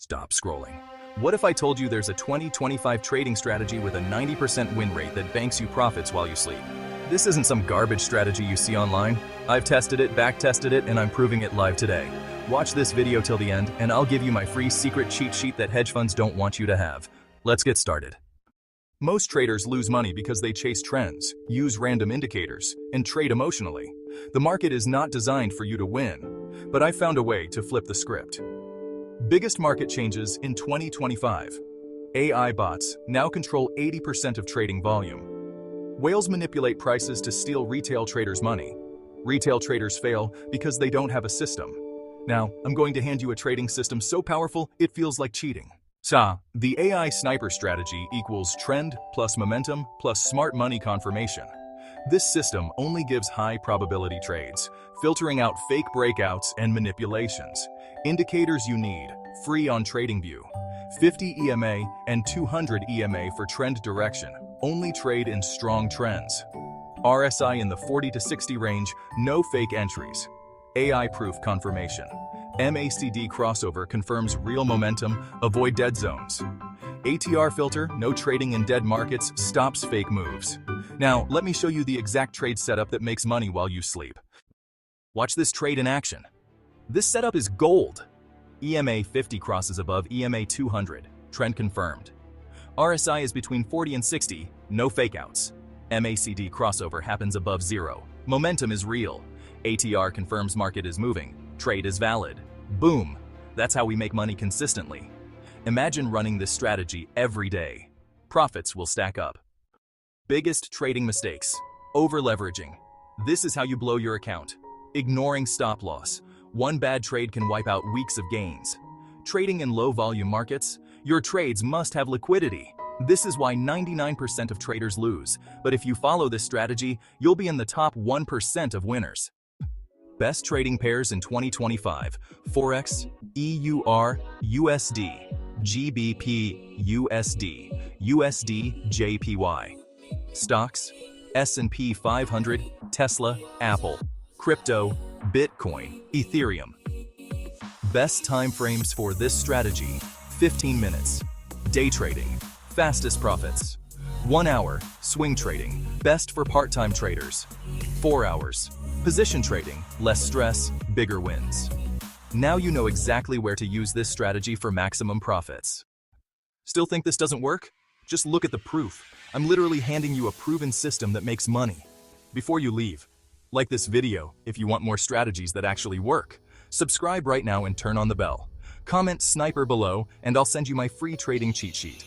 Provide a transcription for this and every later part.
Stop scrolling. What if I told you there's a 20-25 trading strategy with a 90% win rate that banks you profits while you sleep? This isn't some garbage strategy you see online. I've tested it, back-tested it, and I'm proving it live today. Watch this video till the end, and I'll give you my free secret cheat sheet that hedge funds don't want you to have. Let's get started. Most traders lose money because they chase trends, use random indicators, and trade emotionally. The market is not designed for you to win, but I found a way to flip the script. Biggest market changes in 2025. AI bots now control 80% of trading volume. Whales manipulate prices to steal retail traders' money. Retail traders fail because they don't have a system. Now, I'm going to hand you a trading system so powerful it feels like cheating. The AI sniper strategy equals trend plus momentum plus smart money confirmation. This system only gives high probability trades, filtering out fake breakouts and manipulations. Indicators you need: free on TradingView, 50 EMA and 200 EMA for trend direction. Only trade in strong trends. RSI in the 40 to 60 range, no fake entries. AI-proof confirmation. MACD crossover confirms real momentum, avoid dead zones. ATR filter, no trading in dead markets, stops fake moves. Now, let me show you the exact trade setup that makes money while you sleep. Watch this trade in action. This setup is gold. EMA 50 crosses above EMA 200, trend confirmed. RSI is between 40 and 60, no fakeouts. MACD crossover happens above zero. Momentum is real. ATR confirms market is moving. Trade is valid. Boom! That's how we make money consistently. Imagine running this strategy every day. Profits will stack up. Biggest trading mistakes: over-leveraging. This is how you blow your account. Ignoring stop loss. One bad trade can wipe out weeks of gains. Trading in low-volume markets, your trades must have liquidity. This is why 99% of traders lose, but if you follow this strategy, you'll be in the top 1% of winners. Best trading pairs in 2025: Forex, EUR, USD, GBP, USD, USD, JPY. Stocks: S&P 500, Tesla, Apple. Crypto: Bitcoin, Ethereum. Best time frames for this strategy: 15 minutes. Day trading, fastest profits. 1 hour, swing trading, best for part-time traders. 4 hours, position trading, less stress, bigger wins. Now you know exactly where to use this strategy for maximum profits. Still think this doesn't work? Just look at the proof. I'm literally handing you a proven system that makes money. Before you leave, like this video if you want more strategies that actually work. Subscribe right now and turn on the bell. Comment sniper below and I'll send you my free trading cheat sheet.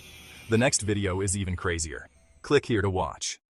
The next video is even crazier. Click here to watch.